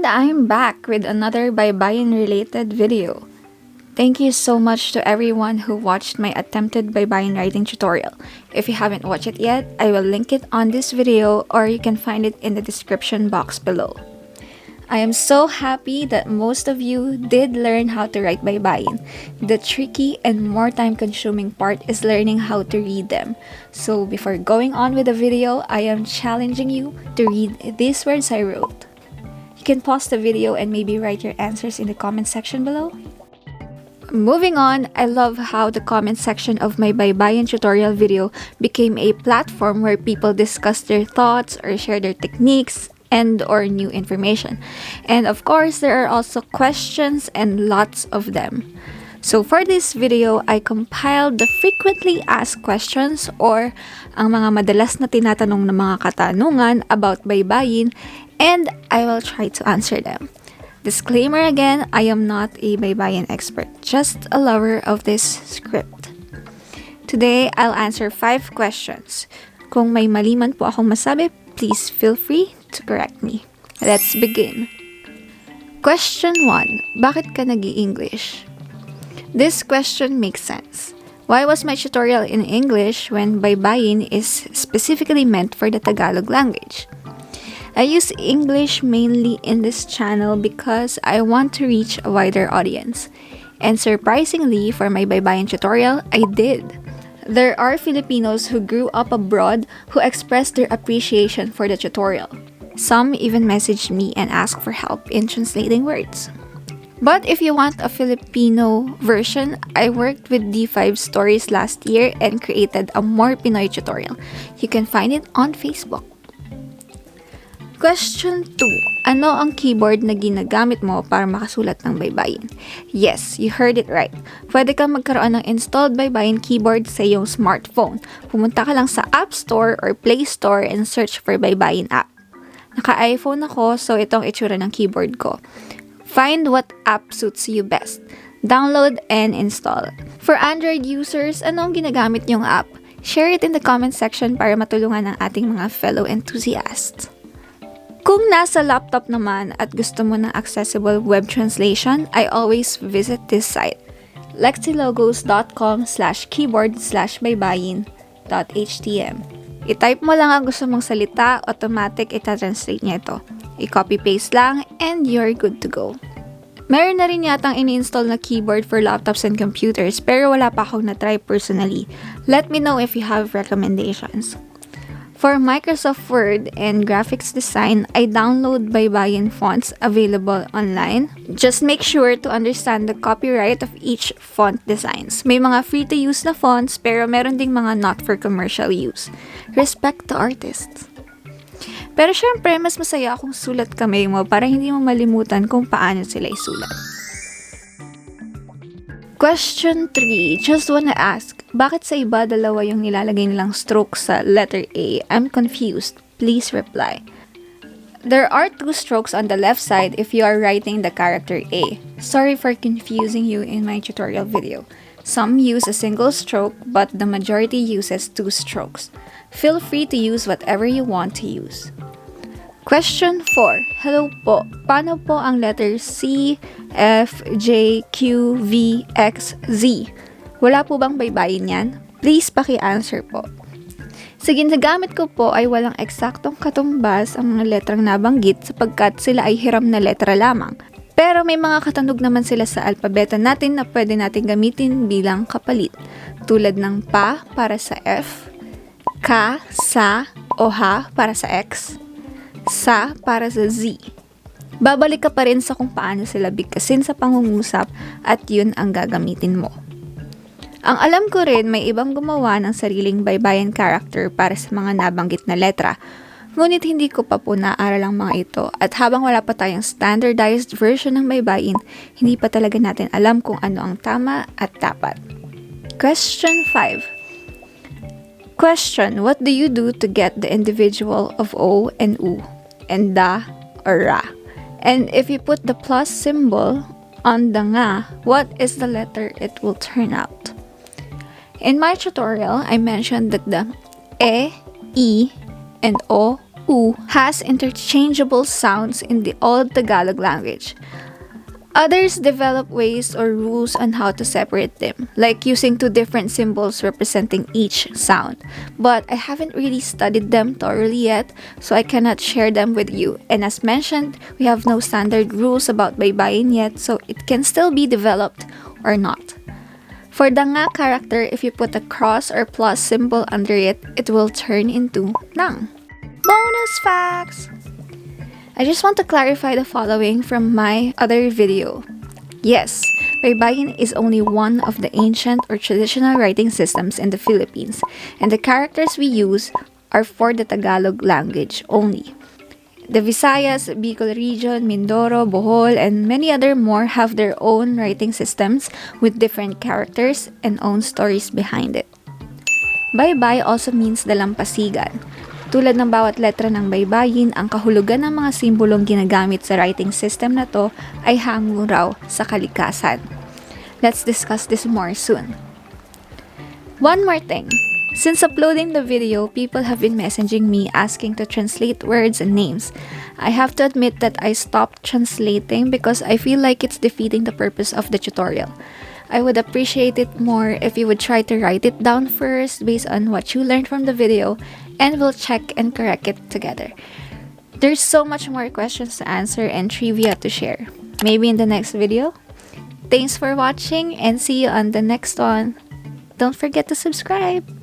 And I'm back with another Baybayin related video. Thank you so much to everyone who watched my attempted Baybayin writing tutorial. If you haven't watched it yet, I will link it on this video or you can find it in the description box below. I am so happy that most of you did learn how to write Baybayin. The tricky and more time-consuming part is learning how to read them. So before going on with the video, I am challenging you to read these words I wrote. You can pause the video and maybe write your answers in the comment section below. Moving on, I love how the comment section of my Baybayin tutorial video became a platform where people discuss their thoughts or share their techniques and or new information. And of course, there are also questions and lots of them. So for this video, I compiled the frequently asked questions or ang mga madalas na tinatanong na mga katanungan about Baybayin, and I will try to answer them. Disclaimer again, I am not a Baybayin expert, just a lover of this script. Today, I'll answer 5 questions. Kung may mali man po akong masabi, please feel free to correct me. Let's begin. Question 1. Bakit ka nag-i-English? This question makes sense. Why was my tutorial in English when Baybayin is specifically meant for the Tagalog language? I use English mainly in this channel because I want to reach a wider audience. And surprisingly, for my Baybayin tutorial, I did. There are Filipinos who grew up abroad who expressed their appreciation for the tutorial. Some even messaged me and asked for help in translating words. But if you want a Filipino version, I worked with D5 Stories last year and created a more Pinoy tutorial. You can find it on Facebook. Question 2. Ano ang keyboard na ginagamit mo para makasulat ng Baybayin? Yes, you heard it right. Pwede kang magkaroon ng installed Baybayin keyboard sa iyong smartphone. Pumunta ka lang sa App Store or Play Store and search for Baybayin app. Naka-iPhone ako, so itong itsura ng keyboard ko. Find what app suits you best. Download and install. For Android users, anong ginagamit niyong app? Share it in the comment section para matulungan ang ating mga fellow enthusiasts. Kung nasa laptop naman at gusto mo ng accessible web translation, I always visit this site, lexilogos.com/keyboard/baybayin.htm. I-type mo lang ang gusto mong salita, automatic itatranslate niya ito. I-copy-paste lang, and you're good to go. Meron na rin yatang ini-install na keyboard for laptops and computers, pero wala pa akong na-try personally. Let me know if you have recommendations. For Microsoft Word and graphics design, I download Baybayin fonts available online. Just make sure to understand the copyright of each font designs. May mga free-to-use na fonts, pero meron ding mga not for commercial use. Respect to artists. Pero syempre, mas masaya kung sulat kamay mo para hindi mo malimutan kung paano sila isulat. Question 3. Just wanna ask, bakit sa iba dalawa yung nilalagay nilang stroke sa letter A? I'm confused. Please reply. There are 2 strokes on the left side if you are writing the character A. Sorry for confusing you in my tutorial video. Some use a single stroke, but the majority uses 2 strokes. Feel free to use whatever you want to use. Question 4. Hello po. Paano po ang letter C, F, J, Q, V, X, Z? Wala po bang Baybayin yan? Please paki-answer po. Sa ginagamit ko po ay walang eksaktong katumbas ang mga letrang nabanggit sapagkat sila ay hiram na letra lamang. Pero may mga katunog naman sila sa alpabeta natin na pwede natin gamitin bilang kapalit. Tulad ng pa para sa F, ka, sa, o ha para sa X, sa para sa Z. Babalik ka pa rin sa kung paano sila bigkasin sa pangungusap at yun ang gagamitin mo. Ang alam ko rin, may ibang gumawa ng sariling Baybayin character para sa mga nabanggit na letra. Ngunit hindi ko pa po naaral ang mga ito at habang wala pa tayong standardized version ng Baybayin, hindi pa talaga natin alam kung ano ang tama at dapat. Question 5. Question, what do you do to get the individual of O and U and da or ra? And if you put the plus symbol on the nga, what is the letter it will turn out? In my tutorial, I mentioned that the E, I, and O, U who has interchangeable sounds in the Old Tagalog language. Others develop ways or rules on how to separate them, like using two different symbols representing each sound. But I haven't really studied them thoroughly yet, so I cannot share them with you. And as mentioned, we have no standard rules about baybayin yet, so it can still be developed or not. For the nga character, if you put a cross or plus symbol under it, it will turn into nang. Bonus facts! I just want to clarify the following from my other video. Yes, baybayin is only one of the ancient or traditional writing systems in the Philippines, and the characters we use are for the Tagalog language only. The Visayas, Bicol region, Mindoro, Bohol, and many other more have their own writing systems with different characters and own stories behind it. Baybay also means dalampasigan. Tulad ng bawat letra ng baybayin, ang kahulugan ng mga simbolong ginagamit sa writing system na to ay hango raw sa kalikasan. Let's discuss this more soon. One more thing. Since uploading the video, people have been messaging me asking to translate words and names. I have to admit that I stopped translating because I feel like it's defeating the purpose of the tutorial. I would appreciate it more if you would try to write it down first based on what you learned from the video, and we'll check and correct it together. There's so much more questions to answer and trivia to share. Maybe in the next video? Thanks for watching and see you on the next one. Don't forget to subscribe!